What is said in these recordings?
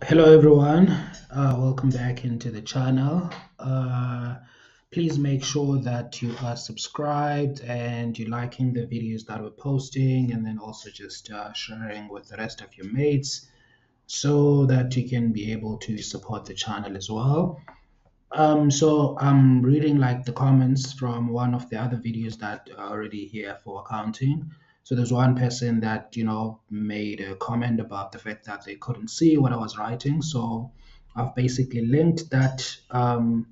Hello everyone, welcome back into the channel. Please make sure that you are subscribed and you're liking the videos that we're posting, and then also just sharing with the rest of your mates so that you can be able to support the channel as well. So I'm reading like the comments from one of the other videos that are already here for accounting. So there's one person that made a comment about the fact that they couldn't see what I was writing. So I've basically linked that. I've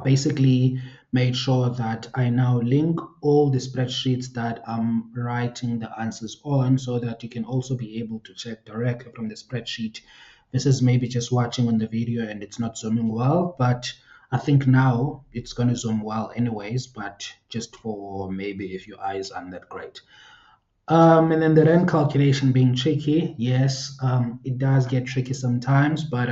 basically made sure that I now link all the spreadsheets that I'm writing the answers on so that you can also be able to check directly from the spreadsheet. This is maybe just watching on the video and it's not zooming well, but I think now it's going to zoom well anyways, but just for maybe if your eyes aren't that great. And then the rent calculation being tricky. Yes, it does get tricky sometimes, but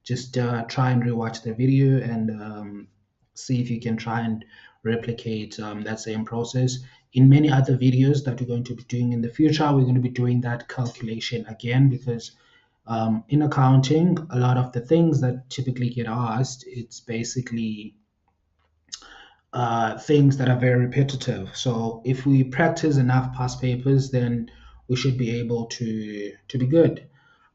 just try and rewatch the video and see if you can try and replicate that same process. In many other videos that we're going to be doing in the future, we're going to be doing that calculation again because in accounting, a lot of the things that typically get asked, it's basically things that are very repetitive. So if we practice enough past papers, then we should be able to be good.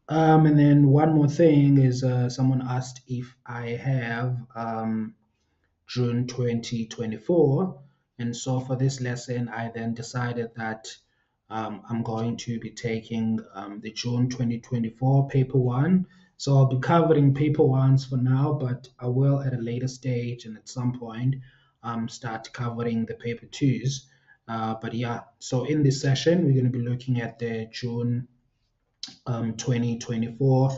And then one more thing is someone asked if I have June 2024. And so for this lesson, I then decided that I'm going to be taking the June 2024 paper one. So I'll be covering paper ones for now, but I will at a later stage and at some point start covering the paper twos. But yeah, so in this session, we're going to be looking at the June 2024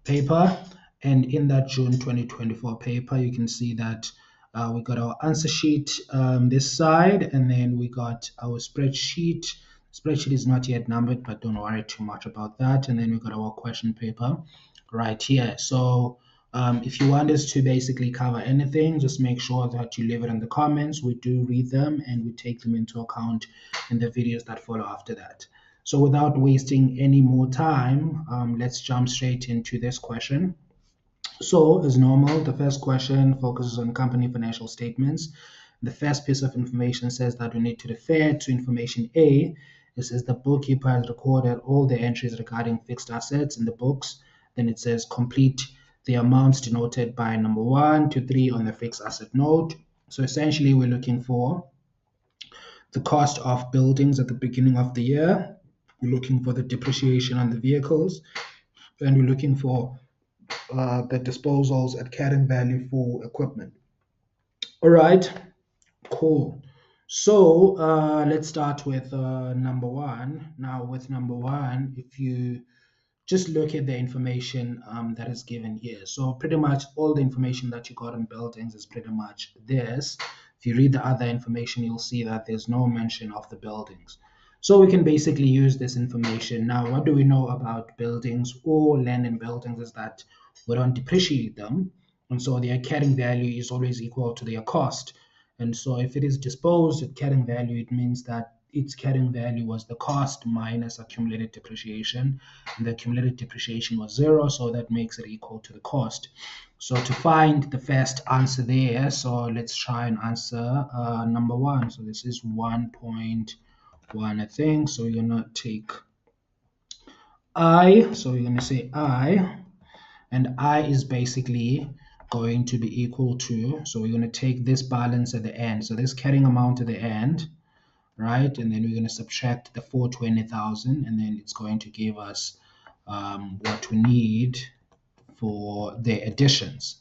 paper. And in that June 2024 paper, you can see that we got our answer sheet this side, and then we got our spreadsheet. Spreadsheet is not yet numbered, but don't worry too much about that. And then we got our question paper right here. So if you want us to basically cover anything, just make sure that you leave it in the comments. We do read them and we take them into account in the videos that follow after that. So without wasting any more time, let's jump straight into this question. So as normal, the first question focuses on company financial statements. The first piece of information says that we need to refer to information A. It says the bookkeeper has recorded all the entries regarding fixed assets in the books. Then it says complete the amounts denoted by number 1 to 3 on the fixed asset note. So essentially, we're looking for the cost of buildings at the beginning of the year. We're looking for the depreciation on the vehicles, and we're looking for the disposals at carrying value for equipment. All right, cool. So let's start with number one. Now, with number one, if you just look at the information that is given here. So pretty much all the information that you got on buildings is pretty much this. If you read the other information, you'll see that there's no mention of the buildings. So we can basically use this information. Now, what do we know about buildings or land and buildings is that we don't depreciate them. And so their carrying value is always equal to their cost. And so if it is disposed at carrying value, it means that its carrying value was the cost minus accumulated depreciation. And the accumulated depreciation was zero, so that makes it equal to the cost. So to find the first answer there, so let's try and answer number one. So this is 1.1, I think. So you're going to take I. So you're going to say I. And I is basically going to be equal to, so we're going to take this balance at the end. So this carrying amount at the end, right? And then we're going to subtract the 420,000, and then it's going to give us what we need for the additions.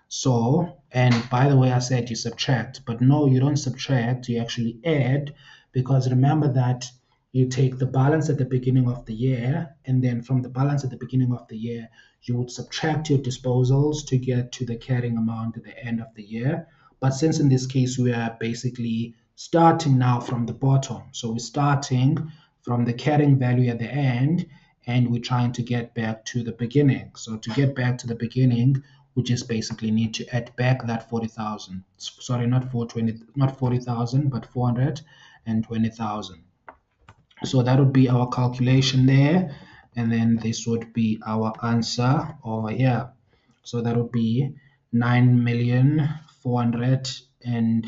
So, and by the way, I said you subtract, but no, you don't subtract, you actually add, because remember that you take the balance at the beginning of the year, and then from the balance at the beginning of the year, you would subtract your disposals to get to the carrying amount at the end of the year. But since in this case, we are basically starting now from the bottom. So we're starting from the carrying value at the end, and we're trying to get back to the beginning. So to get back to the beginning, we just basically need to add back that 40,000. Sorry, not 420, not 40,000, but 420,000. So that would be our calculation there. and then this would be our answer over here. So that would be 9,400 and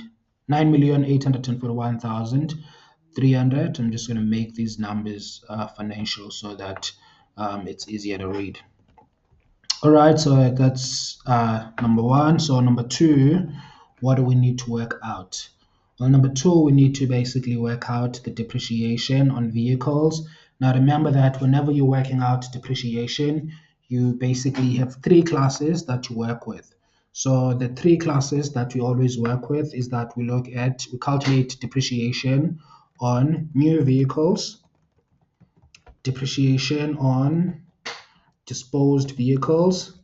9,841,300. I'm just going to make these numbers financial so that it's easier to read. All right, so that's number one. So number two, what do we need to work out? Well, number two, we need to basically work out the depreciation on vehicles. Now, remember that whenever you're working out depreciation, you basically have three classes that you work with. So the three classes that we always work with is that we calculate depreciation on new vehicles, depreciation on disposed vehicles,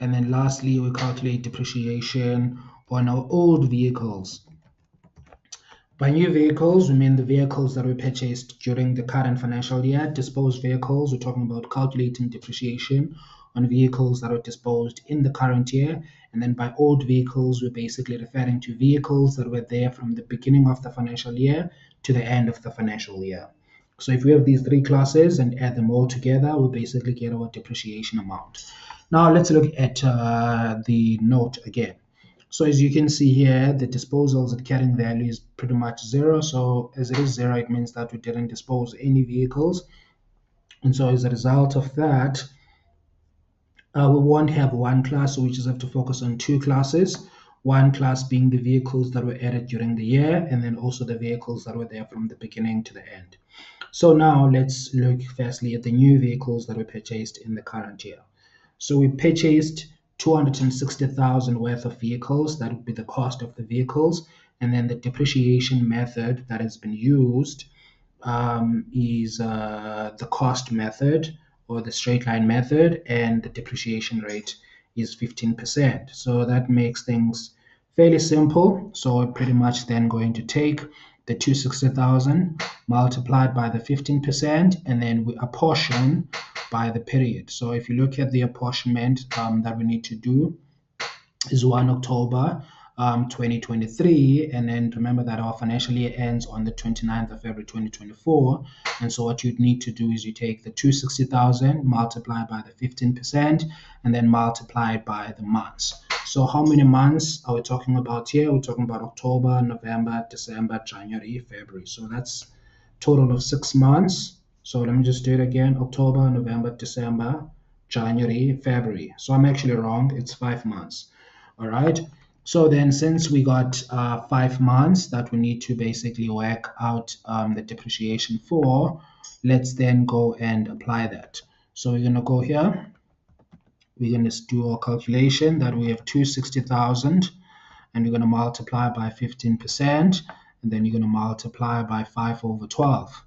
and then lastly, we calculate depreciation on our old vehicles. By new vehicles, we mean the vehicles that we purchased during the current financial year. Disposed vehicles, we're talking about calculating depreciation on vehicles that are disposed in the current year. And then by old vehicles, we're basically referring to vehicles that were there from the beginning of the financial year to the end of the financial year. So if we have these three classes and add them all together, we basically get our depreciation amount. Now let's look at the note again. So as you can see here, the disposals at carrying value is pretty much zero. So as it is zero, it means that we didn't dispose any vehicles. And so as a result of that, we won't have one class, so we just have to focus on two classes. One class being the vehicles that were added during the year, and then also the vehicles that were there from the beginning to the end. So now let's look firstly at the new vehicles that were purchased in the current year. So we purchased 260,000 worth of vehicles. That would be the cost of the vehicles. And then the depreciation method that has been used is the cost method or the straight line method, and the depreciation rate is 15%. So that makes things fairly simple. So we're pretty much then going to take the 260,000 multiplied by the 15%, and then we apportion by the period. So if you look at the apportionment that we need to do is 1 October 2023, and then remember that our financial year ends on the 29th of February 2024. And so what you'd need to do is you take the 260,000 multiplied by the 15% and then multiply it by the months. So how many months are we talking about here? We're talking about October, November, December, January, February. So that's total of 6 months. So let me just do it again: October, November, December, January, February. So I'm actually wrong. It's 5 months. All right. So then since we got 5 months that we need to basically work out the depreciation for, let's then go and apply that. So we're going to go here. We're going to do our calculation that we have 260,000, and we're going to multiply by 15%, and then you're going to multiply by 5 over 12.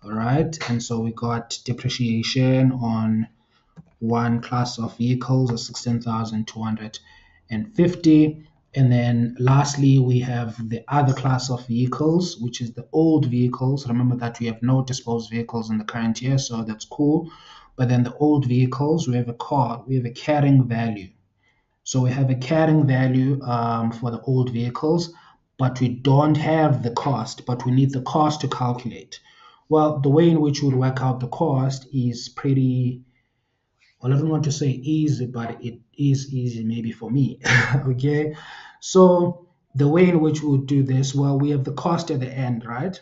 All right. And so we got depreciation on one class of vehicles of 16,250. And then lastly, we have the other class of vehicles, which is the old vehicles. Remember that we have no disposed vehicles in the current year, so that's cool. But then the old vehicles, we have a carrying value. So we have a carrying value for the old vehicles, but we don't have the cost, but we need the cost to calculate. Well, the way in which we would work out the cost is pretty, well, I don't want to say easy, but it is easy maybe for me. Okay. So the way in which we would do this, well, we have the cost at the end, right?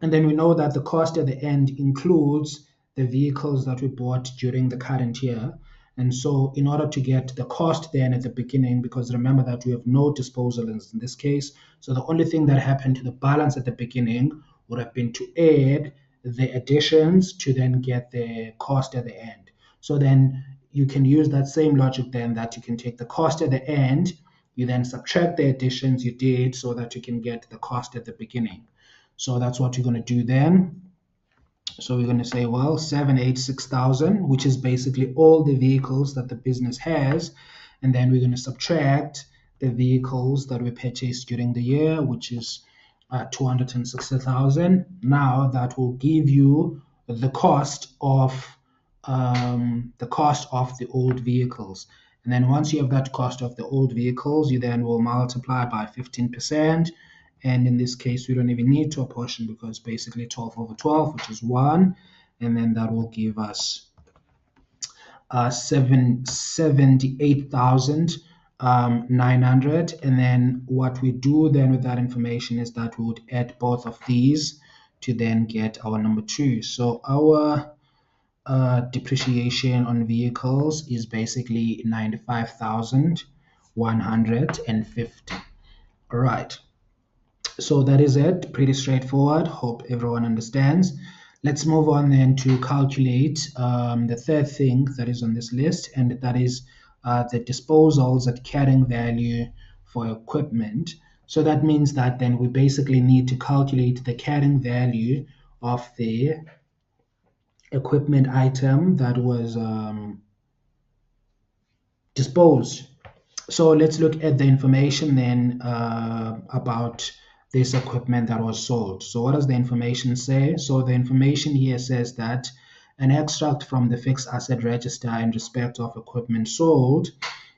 And then we know that the cost at the end includes the vehicles that we bought during the current year. And so in order to get the cost then at the beginning, because remember that we have no disposal in this case, so the only thing that happened to the balance at the beginning would have been to add the additions to then get the cost at the end. So then you can use that same logic then, that you can take the cost at the end, you then subtract the additions you did so that you can get the cost at the beginning. So that's what you're going to do then. So we're going to say, well, 786,000, which is basically all the vehicles that the business has. And then we're going to subtract the vehicles that we purchased during the year, which is 260,000. Now that will give you the cost of the old vehicles. And then once you have that cost of the old vehicles, you then will multiply by 15%, And in this case, we don't even need to apportion because basically 12 over 12, which is 1, and then that will give us 78,900. And then what we do then with that information is that we would add both of these to then get our number 2. So our depreciation on vehicles is basically 95,150. All right. So that is it. Pretty straightforward. Hope everyone understands. Let's move on then to calculate the third thing that is on this list, and that is the disposals at carrying value for equipment. So that means that then we basically need to calculate the carrying value of the equipment item that was disposed. So let's look at the information then about this equipment that was sold. So what does the information say? So the information here says that an extract from the fixed asset register in respect of equipment sold.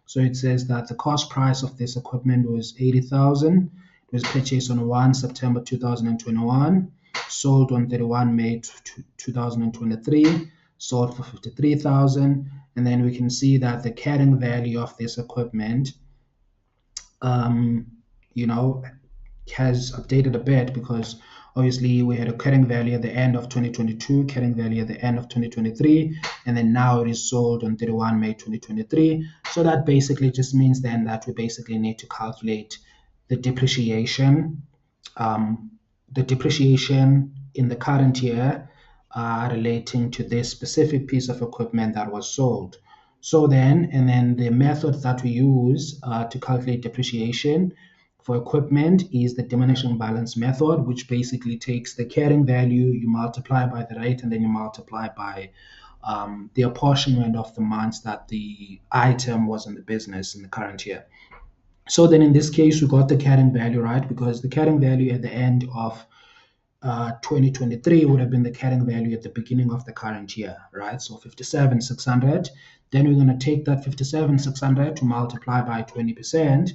So it says that the cost price of this equipment was 80,000. It was purchased on 1 September 2021, sold on 31 May 2023, sold for 53,000. And then we can see that the carrying value of this equipment has updated a bit because obviously we had a carrying value at the end of 2022, carrying value at the end of 2023, and then now it is sold on 31 May 2023. So that basically just means then that we basically need to calculate the depreciation in the current year relating to this specific piece of equipment that was sold. So then the method that we use to calculate depreciation for equipment is the diminishing balance method, which basically takes the carrying value, you multiply by the rate, and then you multiply by the apportionment of the months that the item was in the business in the current year. So then in this case, we got the carrying value, right? Because the carrying value at the end of 2023 would have been the carrying value at the beginning of the current year, right? So 57,600. Then we're going to take that 57,600 to multiply by 20%.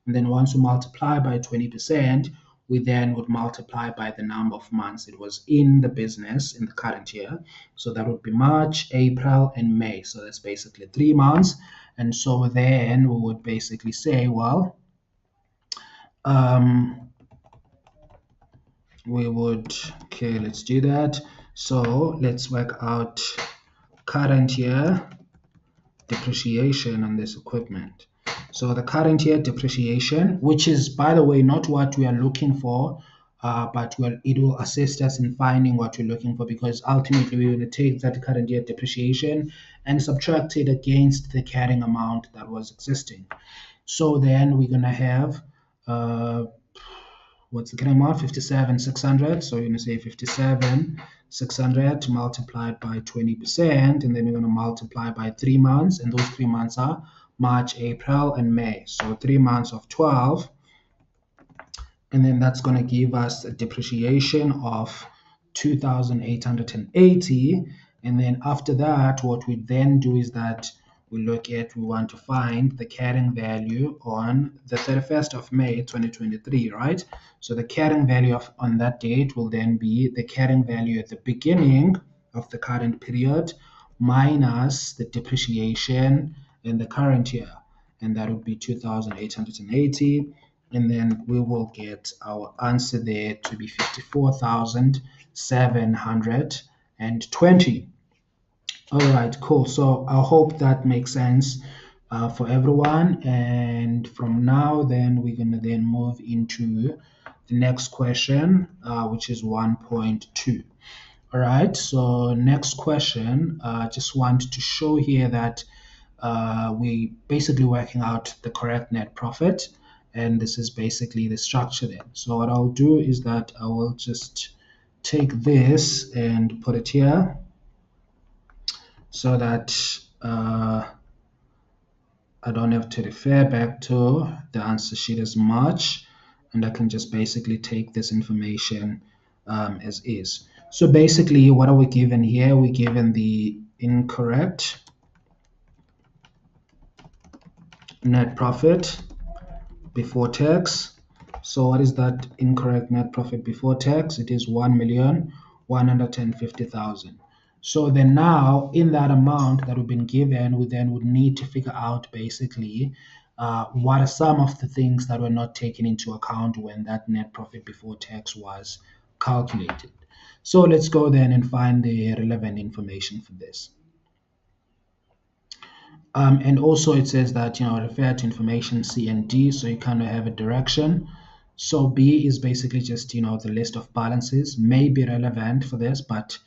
And then once we multiply by 20%, we then would multiply by the number of months it was in the business in the current year. So that would be March, April, and May. So that's basically 3 months. And so then we would basically say, well, let's do that. So let's work out current year depreciation on this equipment. So the current year depreciation, which is, by the way, not what we are looking for, but it will assist us in finding what we're looking for, because ultimately we're going to take that current year depreciation and subtract it against the carrying amount that was existing. So then we're going to have what's the carrying amount? 57,600. So you're going to say 57,600 multiplied by 20%, and then we're going to multiply by 3 months, and those 3 months are March, April, and May. So 3 months of 12, and then that's going to give us a depreciation of 2,880. And then after that, what we then do is that we want to find the carrying value on the 31st of May 2023, right? So the carrying value on that date will then be the carrying value at the beginning of the current period minus the depreciation in the current year, and that would be 2,880. And then we will get our answer there to be 54,720. All right, cool. So I hope that makes sense for everyone. And from now, then we're going to then move into the next question, which is 1.2. All right, so next question, just want to show here that we basically working out the correct net profit. And this is basically the structure then. So what I'll do is that I will just take this and put it here, so that I don't have to refer back to the answer sheet as much, and I can just basically take this information as is. So basically, what are we given here? We're given the incorrect net profit before tax. So what is that incorrect net profit before tax? It is 1,150,000. So then now in that amount that we've been given, we then would need to figure out basically what are some of the things that were not taken into account when that net profit before tax was calculated. So let's go then and find the relevant information for this. And also it says that, refer to information C and D, so you kind of have a direction. So B is basically just, the list of balances may be relevant for this, but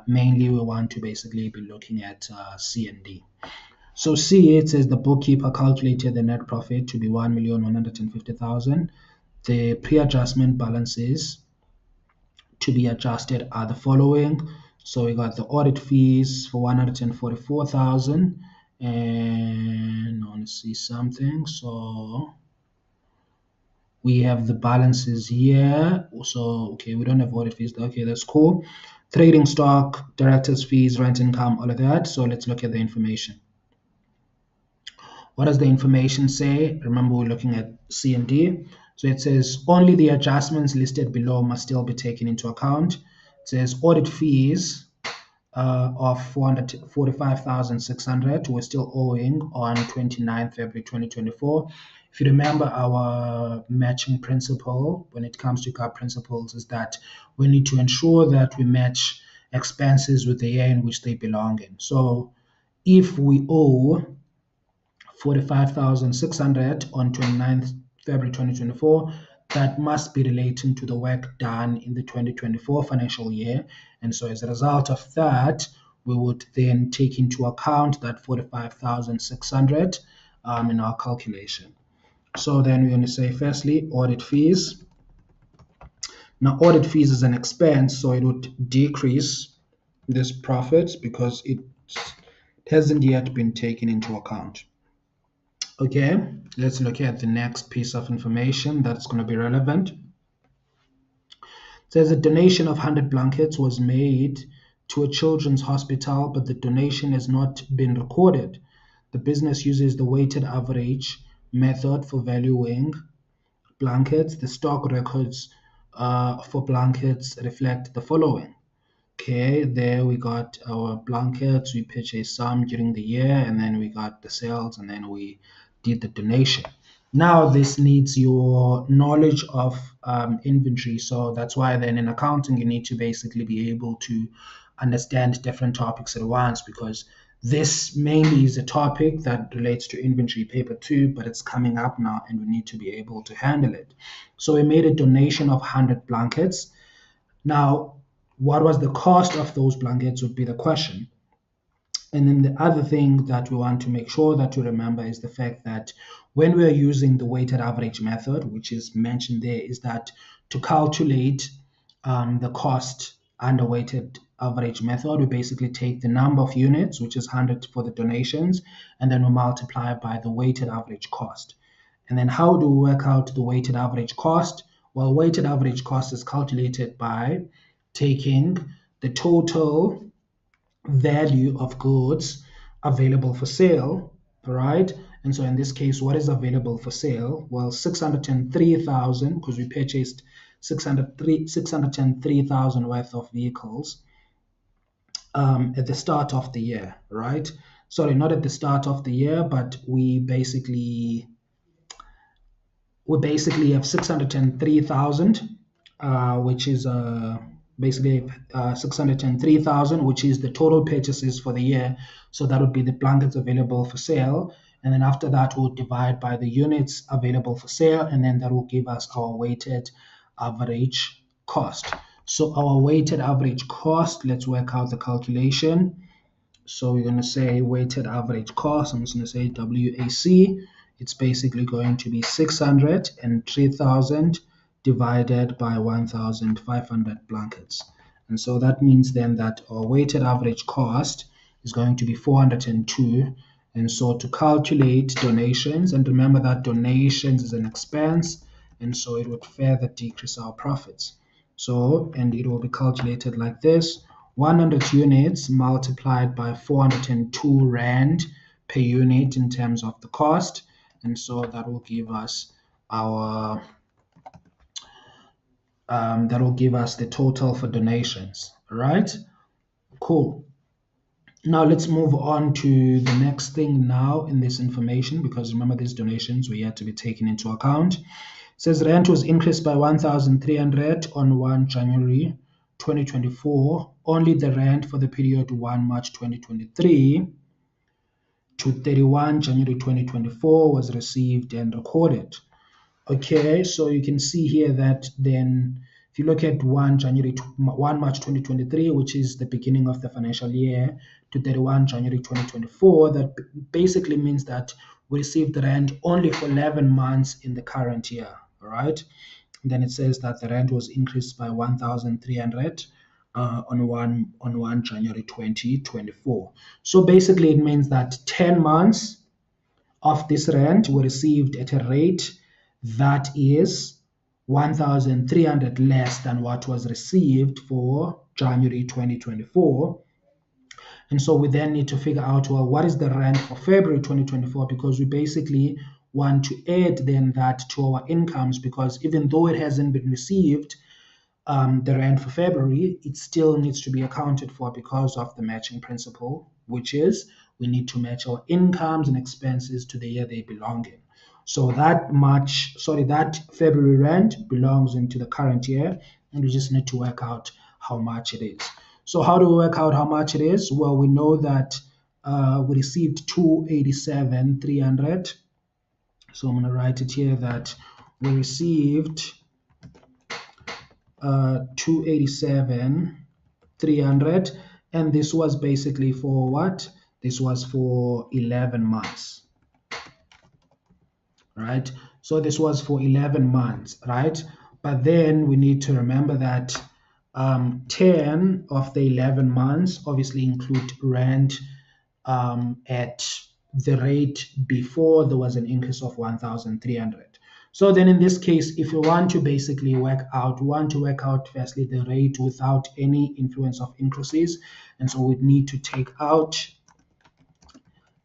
mainly we want to basically be looking at C and D. So C, it says the bookkeeper calculated the net profit to be 1,150,000. The pre-adjustment balances to be adjusted are the following. So we got the audit fees for 144,000, and I want to see something. So we have the balances here. So okay, we don't have audit fees. Okay, that's cool. Trading stock, directors' fees, rent income, all of that. So let's look at the information. What does the information say? Remember, we're looking at C and D. So it says only the adjustments listed below must still be taken into account. It says audit fees of 445,600 we're still owing on 29th February 2024. If you remember, our matching principle when it comes to CAP principles is that we need to ensure that we match expenses with the year in which they belong in. So if we owe 45,600 on 29th February 2024. That must be relating to the work done in the 2024 financial year. And so as a result of that, we would then take into account that 45,600 in our calculation. So then we're going to say, firstly, audit fees. Now, audit fees is an expense, so it would decrease this profit because it hasn't yet been taken into account. Okay, let's look at the next piece of information that's going to be relevant. It says a donation of 100 blankets was made to a children's hospital, but the donation has not been recorded. The business uses the weighted average method for valuing blankets. The stock records for blankets reflect the following. Okay, there we got our blankets. We purchased some during the year, and then we got the sales, and then we did the donation. Now, this needs your knowledge of inventory. So that's why then in accounting, you need to basically be able to understand different topics at once, because this mainly is a topic that relates to inventory paper 2, but it's coming up now and we need to be able to handle it. So we made a donation of 100 blankets. Now, what was the cost of those blankets would be the question. And then the other thing that we want to make sure that you remember is the fact that when we are using the weighted average method, which is mentioned there, is that to calculate the cost under weighted average method, we basically take the number of units, which is 100 for the donations, and then we multiply by the weighted average cost. And then how do we work out the weighted average cost? Well, weighted average cost is calculated by taking the total value of goods available for sale, right? And so in this case, what is available for sale? Well, 603,000, because we purchased 603,000 worth of vehicles at the start of the year, right? Sorry, not at the start of the year, but we basically have 603,000, which is basically 603,000, which is the total purchases for the year. So that would be the blankets available for sale. And then after that, we'll divide by the units available for sale, and then that will give us our weighted average cost. So our weighted average cost, let's work out the calculation. So we're going to say weighted average cost. I'm just going to say WAC. It's basically going to be 603,000 divided by 1,500 blankets. And so that means then that our weighted average cost is going to be 402. And so to calculate donations, and remember that donations is an expense, and so it would further decrease our profits. So, and it will be calculated like this: 100 units multiplied by 402 Rand per unit in terms of the cost. And so that will give us our That will give us the total for donations. All right, cool. Now let's move on to the next thing now in this information, because remember these donations we had to be taken into account. It says rent was increased by 1,300 on 1 January 2024. Only the rent for the period 1 March 2023 to 31 January 2024 was received and recorded. Okay, so you can see here that then if you look at 1 March 2023, which is the beginning of the financial year, to 31 January 2024, that basically means that we received the rent only for 11 months in the current year. All right. And then it says that the rent was increased by 1,300 on 1 January 2024. So basically, it means that 10 months of this rent were received at a rate that is 1,300 less than what was received for January 2024. And so we then need to figure out, well, what is the rent for February 2024? Because we basically want to add then that to our incomes, because even though it hasn't been received, the rent for February, it still needs to be accounted for because of the matching principle, which is we need to match our incomes and expenses to the year they belong in. So that February rent belongs into the current year, and we just need to work out how much it is. So how do we work out how much it is? Well, we know that we received 287,300. So I'm going to write it here that we received 287,300, and this was basically for what? This was for 11 months, right? So this was for 11 months, right? But then we need to remember that 10 of the 11 months obviously include rent at the rate before there was an increase of 1,300. So then in this case, if you want to basically work out firstly the rate without any influence of increases. And so we need to take out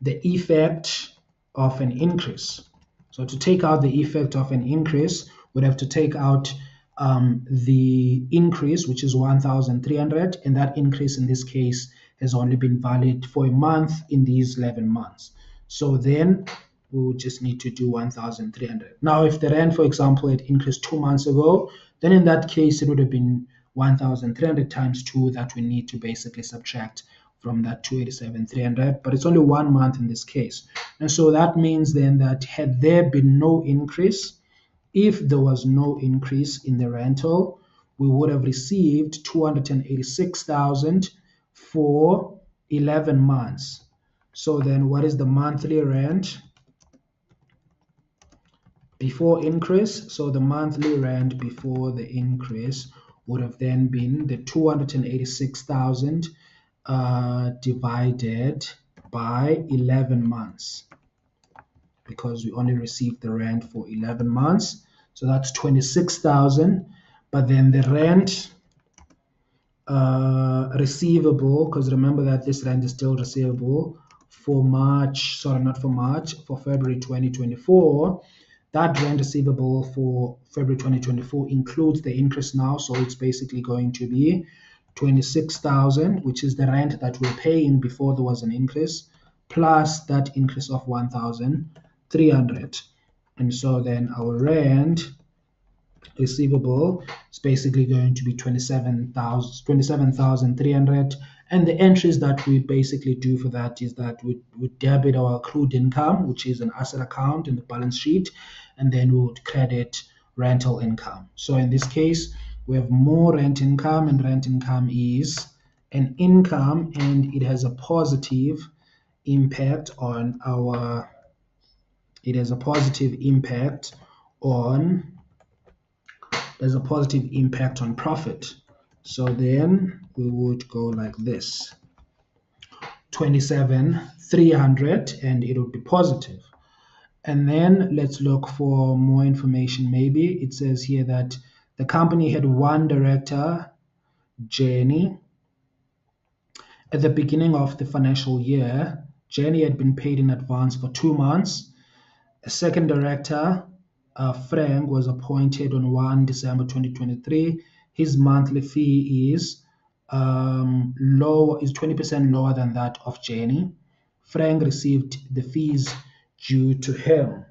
the effect of an increase. So to take out the effect of an increase, we'd have to take out the increase, which is 1,300, and that increase in this case has only been valid for a month in these 11 months. So then we would just need to do 1,300. Now, if the rent, for example, had increased 2 months ago, then in that case, it would have been 1,300 times 2 that we need to basically subtract from that 287,300, but it's only 1 month in this case. And so that means then that had there been no increase, if there was no increase in the rental, we would have received 286,000 for 11 months. So then what is the monthly rent before increase? So the monthly rent before the increase would have then been the 286,000 divided by 11 months, because we only received the rent for 11 months. So that's 26,000. But then the rent receivable, because remember that this rent is still receivable for for February 2024. That rent receivable for February 2024 includes the increase now. So it's basically going to be 26,000, which is the rent that we're paying before there was an increase, plus that increase of 1,300. And so then our rent receivable is basically going to be 27,300. And the entries that we basically do for that is that we debit our accrued income, which is an asset account in the balance sheet, and then we would credit rental income. So in this case, we have more rent income, and rent income is an income, and it has a positive impact on our there's a positive impact on profit. So then we would go like this, 27,300, and it would be positive. And then let's look for more information. Maybe it says here that the company had one director, Jenny. At the beginning of the financial year, Jenny had been paid in advance for 2 months. A second director Frank was appointed on 1 December 2023. His monthly fee is lower, is 20% lower than that of Jenny. Frank received the fees due to him.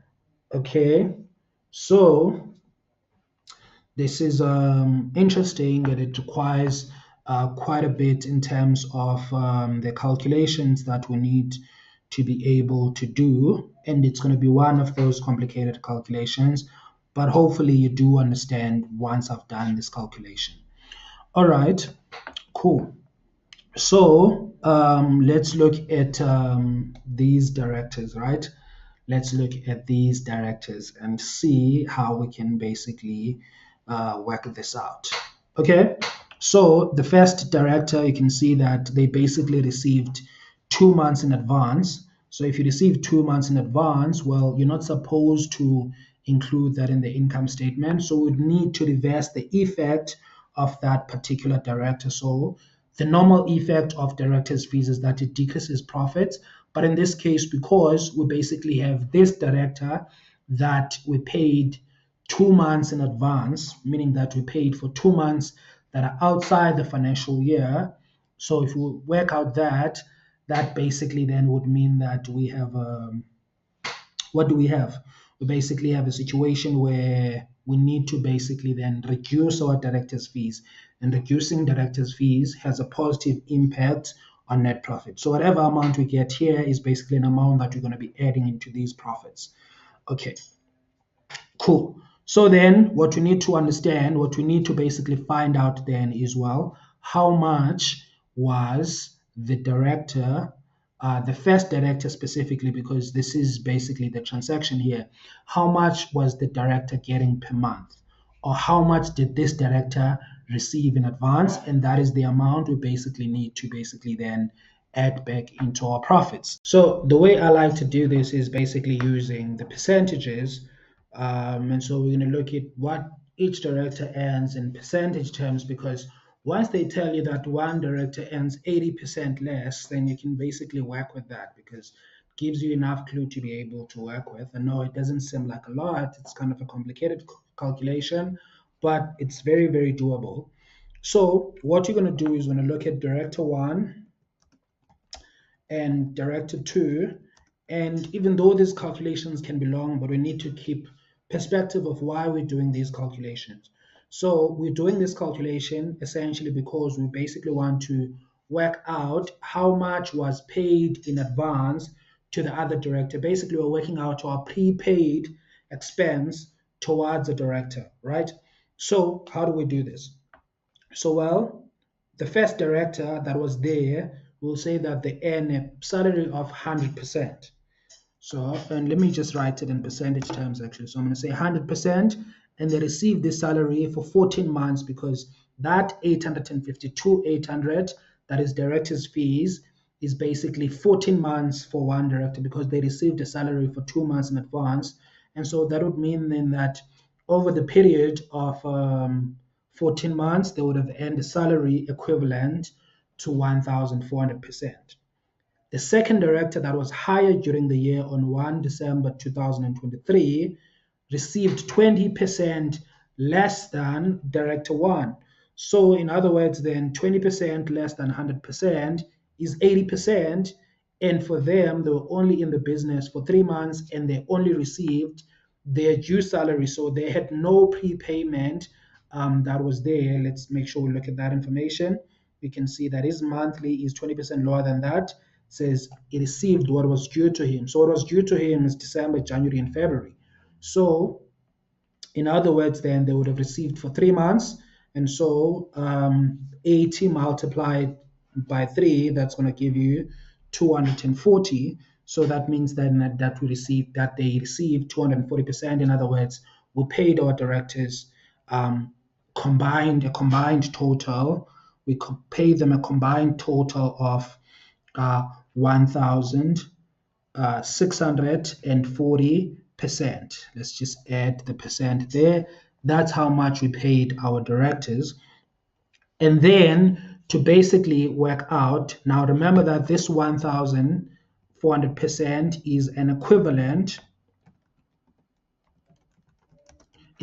Okay, so this is interesting, and it requires quite a bit in terms of the calculations that we need to be able to do. And it's going to be one of those complicated calculations, but hopefully you do understand once I've done this calculation. All right, cool. So let's look at these directors, right? Let's look at these directors and see how we can basically work this out. Okay, so the first director, you can see that they basically received 2 months in advance. So if you receive 2 months in advance, well, you're not supposed to include that in the income statement. So we'd need to reverse the effect of that particular director. So the normal effect of director's fees is that it decreases profits. But in this case, because we basically have this director that we paid 2 months in advance, meaning that we paid for 2 months that are outside the financial year. So if we work out that, that basically then would mean that we have what do we have? We basically have a situation where we need to basically then reduce our director's fees, and reducing director's fees has a positive impact on net profit. So whatever amount we get here is basically an amount that we're going to be adding into these profits. Okay, cool. So then what we need to understand, what we need to basically find out then is, well, how much was the director, the first director specifically, because this is basically the transaction here, how much was the director getting per month? Or how much did this director receive in advance? And that is the amount we basically need to basically then add back into our profits. So the way I like to do this is basically using the percentages. And so we're going to look at what each director earns in percentage terms, because once they tell you that one director earns 80% less, then you can basically work with that, because it gives you enough clue to be able to work with. And no, it doesn't seem like a lot. It's kind of a complicated calculation, but it's very, very doable. So what you're going to do is going to look at director one and director two. And even though these calculations can be long, but we need to keep perspective of why we're doing these calculations. So we're doing this calculation essentially because we basically want to work out how much was paid in advance to the other director. Basically, we're working out our prepaid expense towards the director, right? So how do we do this? So, well, the first director that was there will say that they earn a salary of 100%. So, and let me just write it in percentage terms actually. So I'm going to say 100%, and they receive this salary for 14 months, because that 800 that is director's fees is basically 14 months for one director, because they received a salary for 2 months in advance. And so that would mean then that over the period of 14 months, they would have earned a salary equivalent to 1,400%. The second director that was hired during the year on 1 December 2023 received 20% less than director one. So in other words, then 20% less than 100% is 80%. And for them, they were only in the business for 3 months, and they only received their due salary. So they had no prepayment that was there. Let's make sure we look at that information. We can see that his monthly is 20% lower than that. Says he received what was due to him. So what was due to him is December, January, and February. So in other words, then they would have received for 3 months. And so 80 multiplied by 3, that's going to give you 240. So that means then that they received 240%. In other words, we paid our directors a combined total. We paid them a combined total of 1,640%. Let's just add the percent there. That's how much we paid our directors. And then to basically work out, now remember that this 1,400% is an equivalent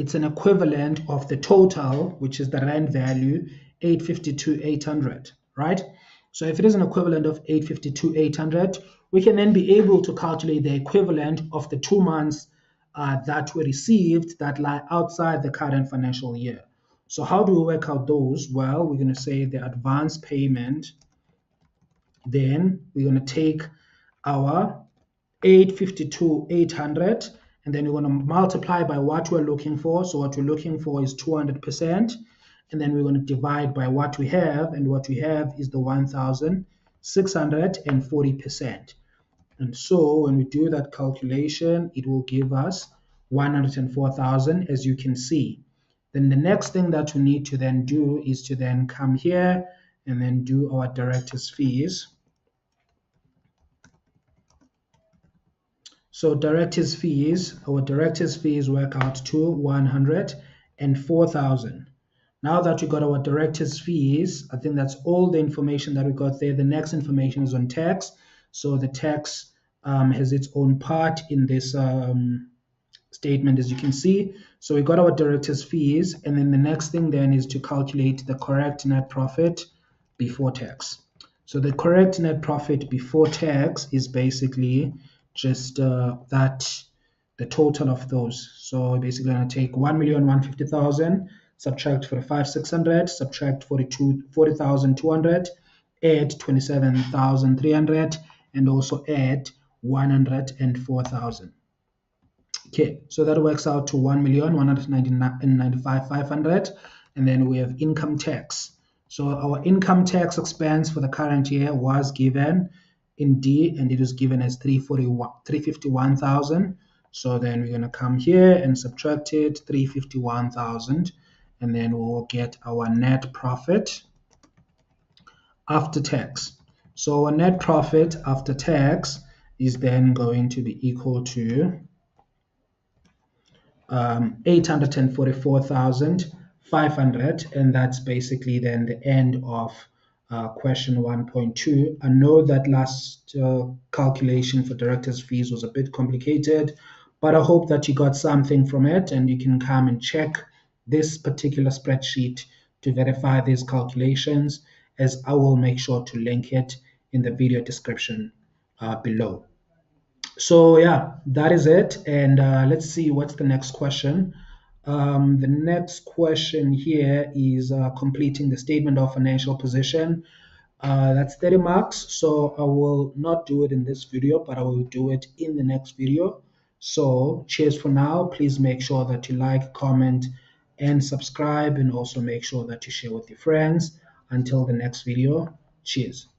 it's an equivalent of the total, which is the rand value, 852,800, right? So if it is an equivalent of 852,800, we can then be able to calculate the equivalent of the 2 months that were received that lie outside the current financial year. So how do we work out those? Well, we're going to say the advance payment, then we're going to take our 852,800, and then we're going to multiply by what we're looking for. So what we're looking for is 200%, and then we're going to divide by what we have, and what we have is the 1,640%. And so when we do that calculation, it will give us 104,000, as you can see. Then the next thing that we need to then do is to then come here and then do our director's fees. So director's fees, our director's fees work out to 104,000. Now that we got our director's fees, I think that's all the information that we got there. The next information is on tax. So the tax has its own part in this statement, as you can see. So we got our director's fees, and then the next thing then is to calculate the correct net profit before tax. So the correct net profit before tax is basically just the total of those. So we're basically going to take 1,150,000, subtract 45,600, subtract 40,200, add 27,300, and also add 104,000. Okay, so that works out to 1,195,500, and then we have income tax. So our income tax expense for the current year was given in D, and it was given as 351,000. So then we're going to come here and subtract it, 351,000, and then we'll get our net profit after tax. So our net profit after tax is then going to be equal to 844,500, and that's basically then the end of question 1.2. I know that last calculation for director's fees was a bit complicated, but I hope that you got something from it, and you can come and check this particular spreadsheet to verify these calculations, as I will make sure to link it in the video description below. So yeah, that is it, and let's see what's the next question. The next question here is completing the statement of financial position. That's 30 marks, so I will not do it in this video, but I will do it in the next video. So cheers for now. Please make sure that you like, comment, and subscribe, and also make sure that you share with your friends. Until the next video, cheers.